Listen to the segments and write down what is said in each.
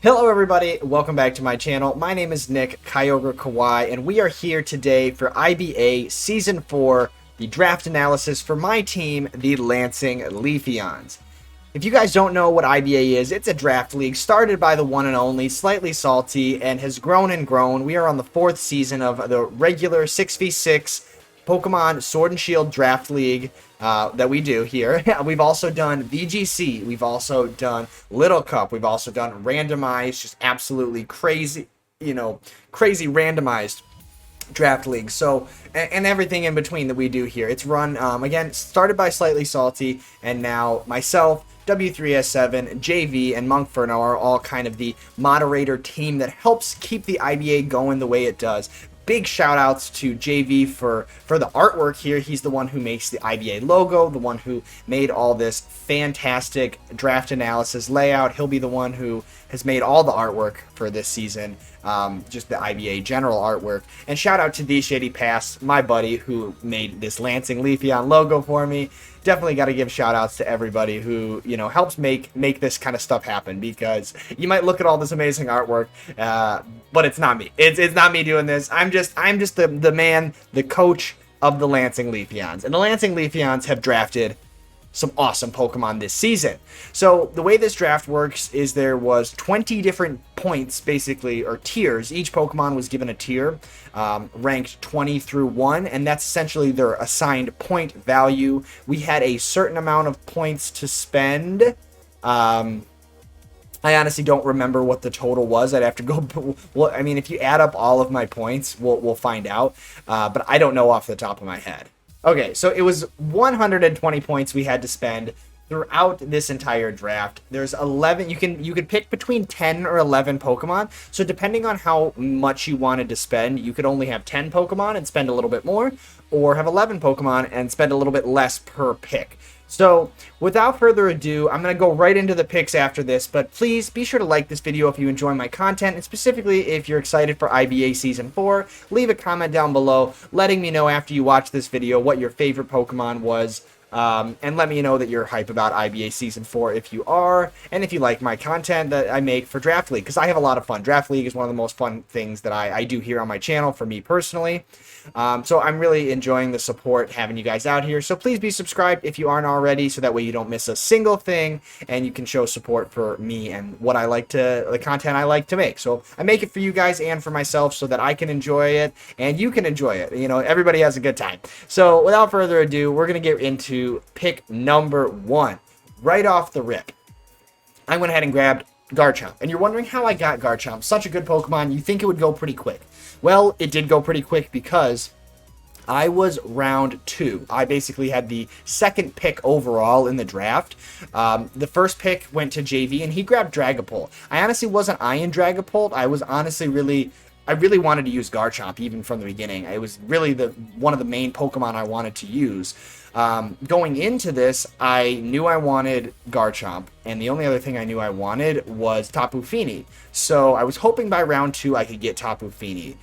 Hello everybody, welcome back to my channel. My name is Nick Kyogre Kawhi, and we are here today for IBA Season 4, the draft analysis for my team, the Lansing Leafeons. If you guys don't know what IBA is, it's a draft league started by the one and only Slightly Salty and has grown and grown. We are on the 4th season of the regular 6v6 Pokemon Sword and Shield Draft League that we do here. We've also done VGC. We've also done Little Cup. We've also done randomized, just absolutely crazy, crazy randomized draft league. So, and everything in between that we do here. It's run, again, started by Slightly Salty, and now myself, W3S7, JV, and Monkferno are all kind of the moderator team that helps keep the IBA going the way it does. Big shout outs to JV for the artwork here. He's the one who makes the IBA logo, the one who made all this fantastic draft analysis layout. He'll be the one who has made all the artwork for this season, just the IBA general artwork. And shout out to The Shady Past, my buddy, who made this Lansing Leafeon logo for me. Definitely got to give shout outs to everybody who, helps make this kind of stuff happen, because you might look at all this amazing artwork, but it's not me. It's not me doing this. I'm just the man, the coach of the Lansing Leafeons. And the Lansing Leafeons have drafted some awesome Pokemon this season. So the way this draft works is there was 20 different points, basically, or tiers. Each Pokemon was given a tier, ranked 20 through 1, and that's essentially their assigned point value. We had a certain amount of points to spend. I honestly don't remember what the total was. I'd have to go. Well, I mean, if you add up all of my points, we'll find out. But I don't know off the top of my head. Okay, so it was 120 points we had to spend throughout this entire draft. There's 11. You could pick between 10 or 11 Pokemon. So depending on how much you wanted to spend, you could only have 10 Pokemon and spend a little bit more, or have 11 Pokemon and spend a little bit less per pick. So without further ado, I'm going to go right into the picks after this, but please be sure to like this video if you enjoy my content, and specifically if you're excited for IBA Season 4, leave a comment down below letting me know after you watch this video what your favorite Pokemon was, and let me know that you're hype about IBA Season 4 if you are, and if you like my content that I make for Draft League, because I have a lot of fun. Draft League is one of the most fun things that I do here on my channel for me personally. So I'm really enjoying the support having you guys out here. So please be subscribed if you aren't already, so that way you don't miss a single thing, and you can show support for me and what I like to, the content I like to make. So I make it for you guys and for myself so that I can enjoy it and you can enjoy it. Everybody has a good time. So without further ado, we're going to get into pick number 1. Right off the rip, I went ahead and grabbed Garchomp. And you're wondering how I got Garchomp. Such a good Pokemon. You think it would go pretty quick. Well, it did go pretty quick because I was round 2. I basically had the second pick overall in the draft. The first pick went to JV, and he grabbed Dragapult. I honestly wasn't eyeing Dragapult. I was honestly I really wanted to use Garchomp even from the beginning. It was really one of the main Pokemon I wanted to use. Going into this, I knew I wanted Garchomp, and the only other thing I knew I wanted was Tapu Fini. So I was hoping by round 2 I could get Tapu Fini.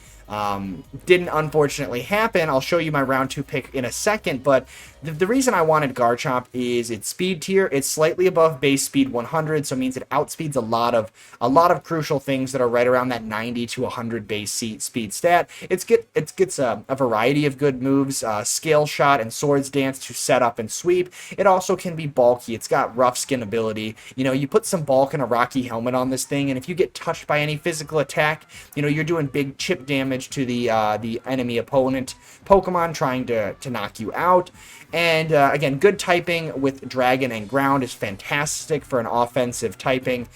Didn't unfortunately happen. I'll show you my round 2 pick in a second, but the reason I wanted Garchomp is its speed tier. It's slightly above base speed 100, so it means it outspeeds a lot of crucial things that are right around that 90 to 100 base speed stat. It gets a variety of good moves, Scale Shot and Swords Dance to set up and sweep. It also can be bulky. It's got rough skin ability. You put some bulk and a rocky helmet on this thing, and if you get touched by any physical attack, you're doing big chip damage to the enemy opponent Pokemon trying to knock you out. And again, good typing with Dragon and Ground is fantastic for an offensive typing.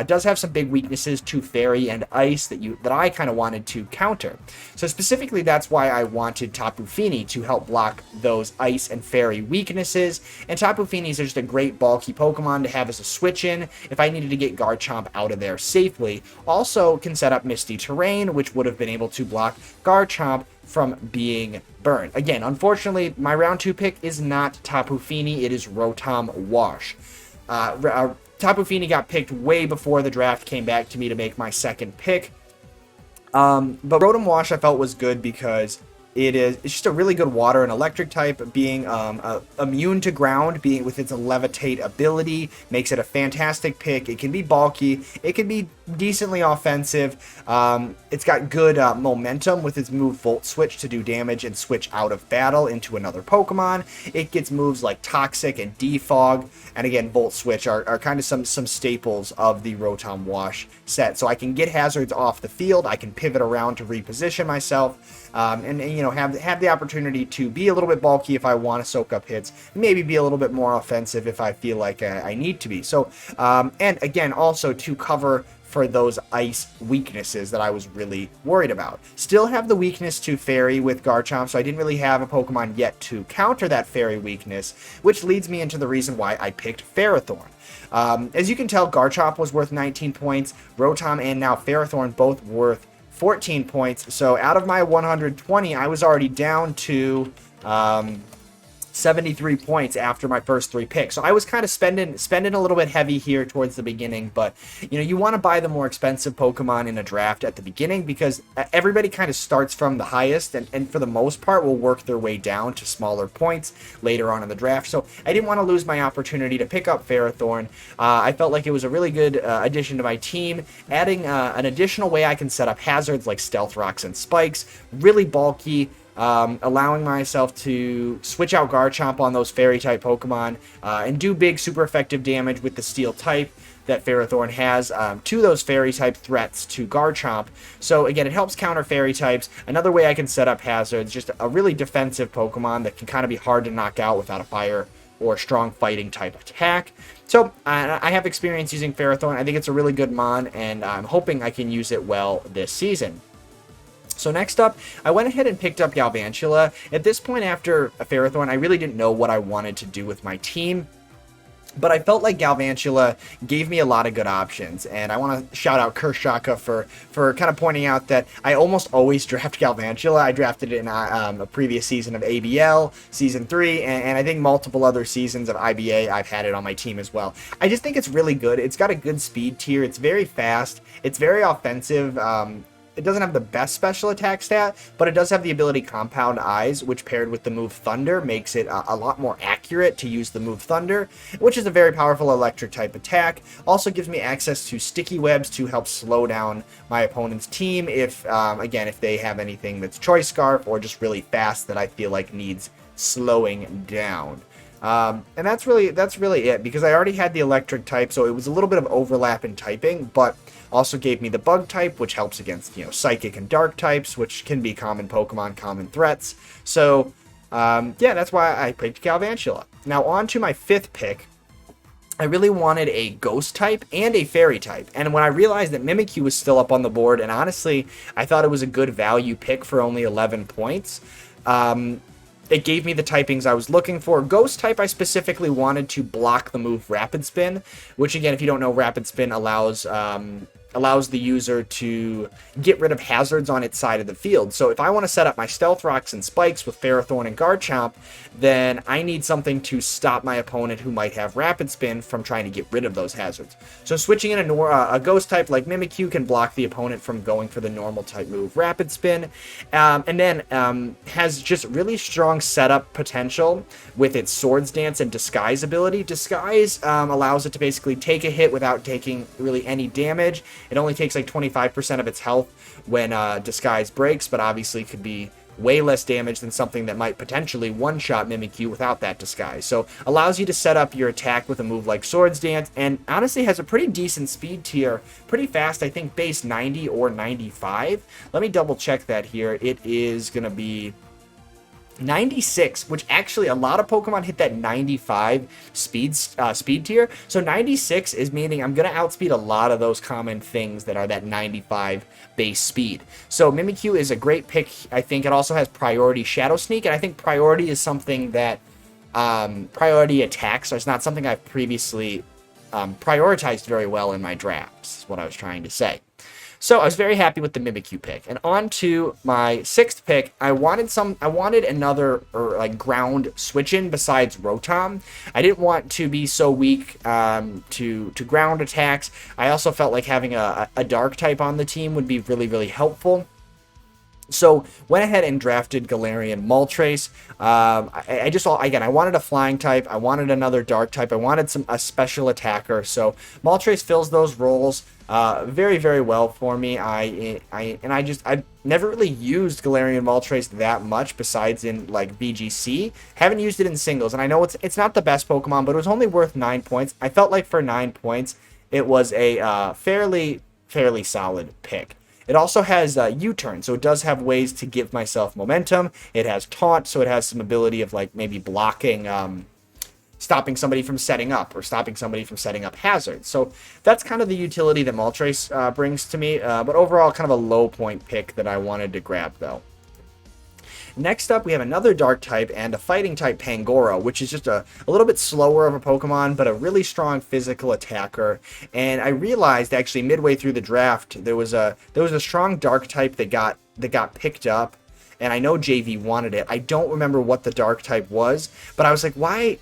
Does have some big weaknesses to Fairy and Ice that I kind of wanted to counter. So specifically, that's why I wanted Tapu Fini to help block those Ice and Fairy weaknesses. And Tapu Fini is just a great bulky Pokemon to have as a switch-in if I needed to get Garchomp out of there safely. Also can set up Misty Terrain, which would have been able to block Garchomp from being burned. Again, unfortunately, my round 2 pick is not Tapu Fini, it is Rotom Wash. Tapu Fini got picked way before the draft came back to me to make my second pick. But Rotom Wash I felt was good because it's just a really good water and electric type, being immune to ground, being with its levitate ability, makes it a fantastic pick. It can be bulky, it can be decently offensive. It's got good momentum with its move Volt Switch to do damage and switch out of battle into another Pokemon. It gets moves like Toxic and Defog, and again, Volt Switch are kind of some staples of the Rotom Wash set. So I can get hazards off the field, I can pivot around to reposition myself, and you know, have the opportunity to be a little bit bulky if I want to soak up hits, maybe be a little bit more offensive if I feel like I need to be. So, and again, also to cover for those ice weaknesses that I was really worried about. Still have the weakness to Fairy with Garchomp, so I didn't really have a Pokemon yet to counter that Fairy weakness, which leads me into the reason why I picked Ferrothorn. As you can tell, Garchomp was worth 19 points, Rotom and now Ferrothorn both worth 14 points, so out of my 120, I was already down to 73 points after my first 3 picks. So I was kind of spending a little bit heavy here towards the beginning, but you know, you want to buy the more expensive Pokemon in a draft at the beginning because everybody kind of starts from the highest and for the most part will work their way down to smaller points later on in the draft. So I didn't want to lose my opportunity to pick up Ferrothorn. I felt like it was a really good addition to my team, adding an additional way I can set up hazards like Stealth Rocks and Spikes, really bulky, allowing myself to switch out Garchomp on those Fairy-type Pokemon and do big, super effective damage with the Steel type that Ferrothorn has to those Fairy-type threats to Garchomp. So again, it helps counter Fairy-types. Another way I can set up hazards, just a really defensive Pokemon that can kind of be hard to knock out without a Fire or strong fighting type attack. So I have experience using Ferrothorn. I think it's a really good mon, and I'm hoping I can use it well this season. So next up, I went ahead and picked up Galvantula. At this point after Ferrothorn, I really didn't know what I wanted to do with my team, but I felt like Galvantula gave me a lot of good options, and I want to shout out Kershaka for kind of pointing out that I almost always draft Galvantula. I drafted it in a previous season of ABL, Season 3, and I think multiple other seasons of IBA I've had it on my team as well. I just think it's really good. It's got a good speed tier. It's very fast. It's very offensive. It doesn't have the best special attack stat, but it does have the ability Compound Eyes, which paired with the move Thunder makes it a lot more accurate to use the move Thunder, which is a very powerful electric type attack. Also gives me access to Sticky Webs to help slow down my opponent's team if, again, if they have anything that's Choice Scarf or just really fast that I feel like needs slowing down. And that's really it, because I already had the electric type, so it was a little bit of overlap in typing, but also gave me the bug type, which helps against, you know, psychic and dark types, which can be common Pokemon, common threats. So, yeah, that's why I picked Galvantula. Now, on to my 5th pick. I really wanted a ghost type and a fairy type, and when I realized that Mimikyu was still up on the board, and honestly, I thought it was a good value pick for only 11 points, it gave me the typings I was looking for. Ghost type, I specifically wanted to block the move Rapid Spin, which again, if you don't know, Rapid Spin allows the user to get rid of hazards on its side of the field. So if I want to set up my Stealth Rocks and Spikes with Ferrothorn and Garchomp, then I need something to stop my opponent who might have Rapid Spin from trying to get rid of those hazards. So switching in a Ghost type like Mimikyu can block the opponent from going for the normal type move Rapid Spin, and then has just really strong setup potential with its Swords Dance and Disguise ability. Disguise allows it to basically take a hit without taking really any damage. It only takes like 25% of its health when Disguise breaks, but obviously could be way less damage than something that might potentially one-shot Mimikyu without that Disguise. So allows you to set up your attack with a move like Swords Dance, and honestly has a pretty decent speed tier. Pretty fast, I think base 90 or 95. Let me double check that here. It is going to be 96, which actually a lot of Pokemon hit that 95 speed tier. So 96 is meaning I'm going to outspeed a lot of those common things that are that 95 base speed. So Mimikyu is a great pick. I think it also has priority Shadow Sneak, and I think priority is something that priority attacks is not something I've previously prioritized very well in my drafts, is what I was trying to say. So I was very happy with the Mimikyu pick. And on to my 6th pick, I wanted another like ground switch-in besides Rotom. I didn't want to be so weak to ground attacks. I also felt like having a dark type on the team would be really, really helpful. So went ahead and drafted Galarian Moltres. I wanted a flying type. I wanted another dark type. I wanted a special attacker. So Moltres fills those roles very, very well for me. I've never really used Galarian Moltres that much besides in like VGC. Haven't used it in singles, and I know it's not the best Pokemon, but it was only worth 9 points. I felt like for 9 points, it was a fairly solid pick. It also has U-turn, so it does have ways to give myself momentum. It has taunt, so it has some ability of like maybe blocking, stopping somebody from setting up or stopping somebody from setting up hazards. So that's kind of the utility that Moltres brings to me. But overall, kind of a low point pick that I wanted to grab though. Next up, we have another dark type and a fighting type Pangoro, which is just a little bit slower of a Pokemon, but a really strong physical attacker. And I realized actually midway through the draft, there was a strong dark type that got picked up, and I know JV wanted it. I don't remember what the dark type was, but I was like, why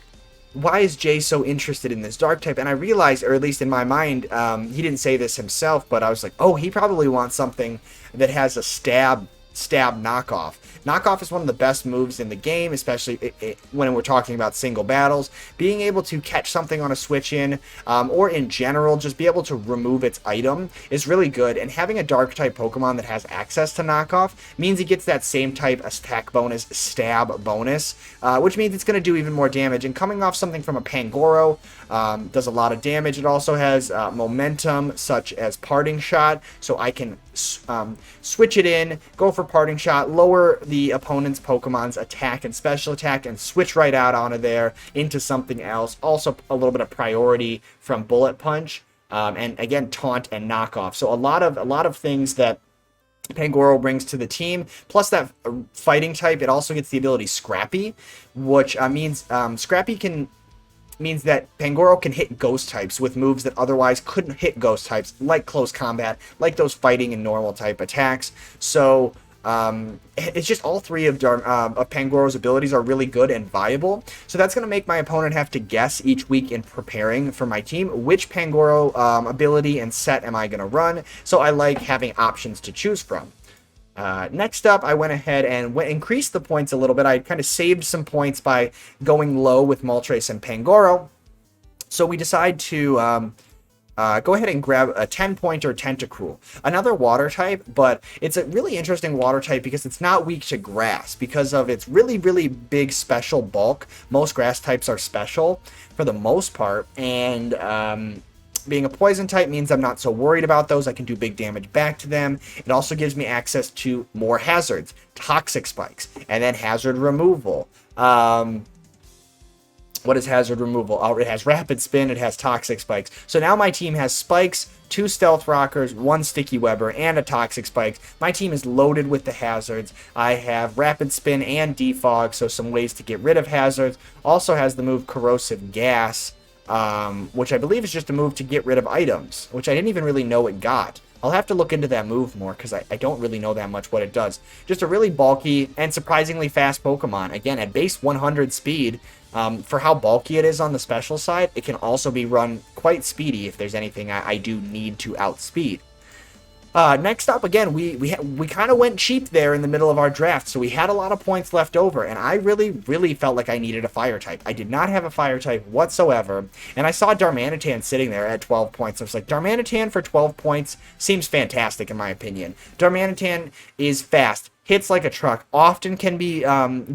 is Jay so interested in this dark type? And I realized, or at least in my mind, he didn't say this himself, but I was like, oh, he probably wants something that has a stab knockoff. Knockoff is one of the best moves in the game, especially when we're talking about single battles. Being able to catch something on a switch in, or in general, just be able to remove its item is really good. And having a dark type Pokemon that has access to knockoff means it gets that same type attack bonus, stab bonus, which means it's going to do even more damage. And coming off something from a Pangoro does a lot of damage. It also has momentum, such as Parting Shot, so I can switch it in, go for Parting Shot, lower the opponent's Pokemon's attack and special attack, and switch right out onto there into something else. Also a little bit of priority from Bullet Punch, and again Taunt and Knockoff. So a lot of things that Pangoro brings to the team, plus that fighting type. It also gets the ability Scrappy, which means means that Pangoro can hit ghost types with moves that otherwise couldn't hit ghost types, like close combat, like those fighting and normal type attacks. So it's just all three of Pangoro's abilities are really good and viable. So that's going to make my opponent have to guess each week in preparing for my team which Pangoro ability and set am I going to run. So I like having options to choose from. Next up, I went ahead and increased the points a little bit. I kind of saved some points by going low with Moltres and Pangoro. So we decide to go ahead and grab a 10-pointer Tentacruel. Another water type, but it's a really interesting water type because it's not weak to grass because of its really, really big special bulk. Most grass types are special for the most part, and being a poison type means I'm not so worried about those. I can do big damage back to them. It also gives me access to more hazards, toxic spikes, and then hazard removal. What is hazard removal? Oh, it has rapid spin, it has toxic spikes. So now my team has spikes, 2 stealth rockers, 1 sticky webber, and a toxic spikes. My team is loaded with the hazards. I have rapid spin and defog, so some ways to get rid of hazards. Also has the move corrosive gas, which I believe is just a move to get rid of items, which I didn't even really know it got. I'll have to look into that move more because I don't really know that much what it does. Just a really bulky and surprisingly fast Pokemon. Again, at base 100 speed, for how bulky it is on the special side, it can also be run quite speedy if there's anything I do need to outspeed. Next up, again, we kind of went cheap there in the middle of our draft, so we had a lot of points left over, and I really felt like I needed a fire type. I did not have a fire type whatsoever, and I saw Darmanitan sitting there at 12 points. I was like, Darmanitan for 12 points seems fantastic in my opinion. Darmanitan is fast, hits like a truck, often can be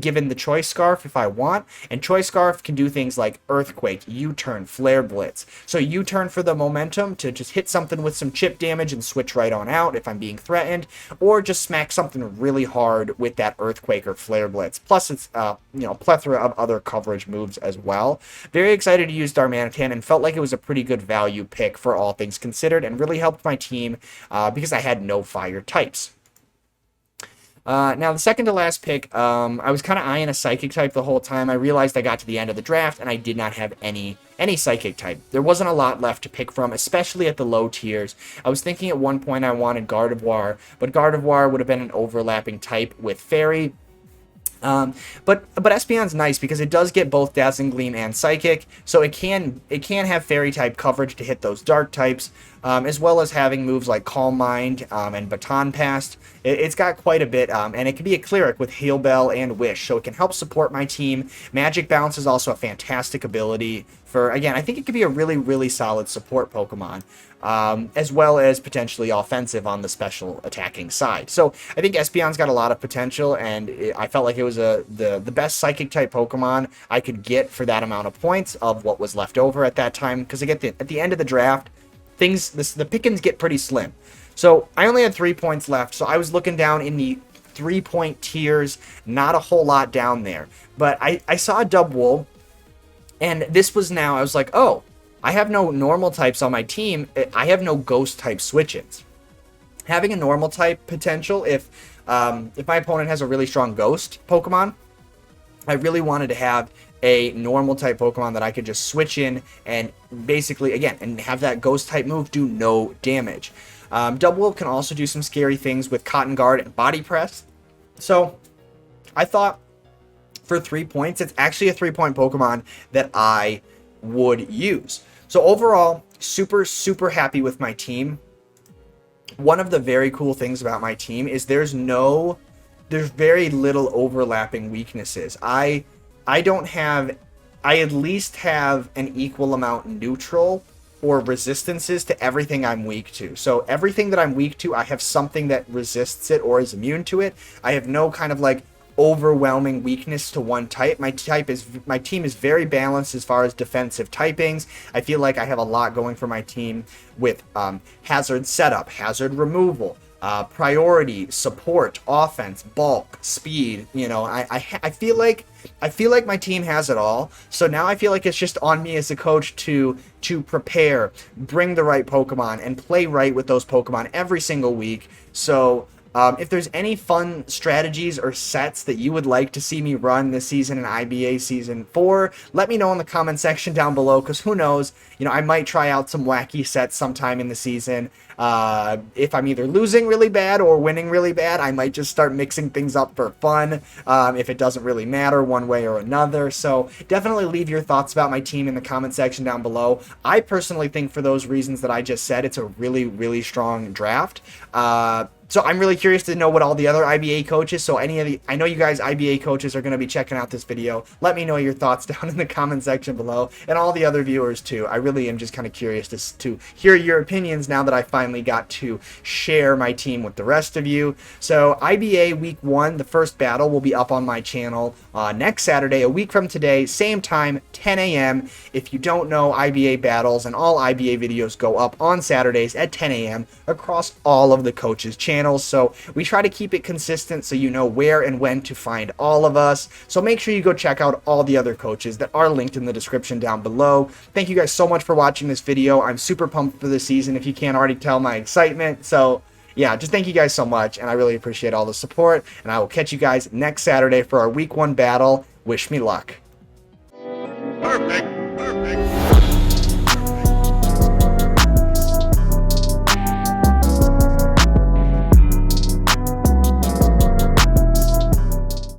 given the Choice Scarf if I want, and Choice Scarf can do things like Earthquake, U-turn, Flare Blitz. So U-turn for the momentum to just hit something with some chip damage and switch right on out if I'm being threatened, or just smack something really hard with that Earthquake or Flare Blitz. Plus it's plethora of other coverage moves as well. Very excited to use Darmanitan and felt like it was a pretty good value pick for all things considered, and really helped my team because I had no fire types. Now, the second to last pick, I was kind of eyeing a Psychic type the whole time. I realized I got to the end of the draft, and I did not have any Psychic type. There wasn't a lot left to pick from, especially at the low tiers. I was thinking at one point I wanted Gardevoir, but Gardevoir would have been an overlapping type with Fairy. But Espeon's nice because it does get both Dazzling Gleam and Psychic, so it can have Fairy type coverage to hit those Dark types, as well as having moves like Calm Mind and Baton Pass. It's got quite a bit, and it can be a cleric with Heal Bell and Wish, so it can help support my team. Magic Bounce is also a fantastic ability for, again, I think it could be a really, really solid support Pokemon. As well as potentially offensive on the special attacking side. So I think Espeon's got a lot of potential, and I felt like it was the best Psychic type Pokemon I could get for that amount of points of what was left over at that time. Because at the end of the draft, the pickings get pretty slim. So I only had 3 points left, so I was looking down in the 3-point tiers, not a whole lot down there. But I saw a Dubwool, and this was now, I was like, oh, I have no normal types on my team. I have no ghost type switch-ins. Having a normal type potential, if my opponent has a really strong ghost Pokemon, I really wanted to have a normal type Pokemon that I could just switch in and basically, again, and have that ghost type move do no damage. Dubwool can also do some scary things with Cotton Guard and Body Press. So I thought for 3 points, it's actually a 3-point Pokemon that I would use. So overall, super, super happy with my team. One of the very cool things about my team is there's very little overlapping weaknesses. I at least have an equal amount neutral or resistances to everything I'm weak to. So everything that I'm weak to, I have something that resists it or is immune to it. I have no kind of like overwhelming weakness to one type. My team is very balanced as far as defensive typings. I feel like I have a lot going for my team with hazard setup, hazard removal, priority, support, offense, bulk, speed. You know, I feel like my team has it all. So now I feel like it's just on me as a coach to prepare, bring the right Pokemon, and play right with those Pokemon every single week. So if there's any fun strategies or sets that you would like to see me run this season in IBA Season 4, let me know in the comment section down below, because who knows, you know, I might try out some wacky sets sometime in the season. If I'm either losing really bad or winning really bad, I might just start mixing things up for fun, if it doesn't really matter one way or another. So definitely leave your thoughts about my team in the comment section down below. I personally think for those reasons that I just said, it's a really, really strong draft. So I'm really curious to know what all the other IBA coaches, I know you guys IBA coaches are going to be checking out this video. Let me know your thoughts down in the comment section below, and all the other viewers too. I really am just kind of curious to hear your opinions now that I finally got to share my team with the rest of you. So IBA Week 1, the first battle, will be up on my channel next Saturday, a week from today, same time, 10 a.m. If you don't know, IBA battles and all IBA videos go up on Saturdays at 10 a.m. across all of the coaches' channels. So we try to keep it consistent so you know where and when to find all of us. So make sure you go check out all the other coaches that are linked in the description down below. Thank you guys so much for watching this video. I'm super pumped for the season, if you can't already tell my excitement. So yeah, just thank you guys so much, and I really appreciate all the support, and I will catch you guys next Saturday for our Week 1 battle. Wish me luck. Perfect.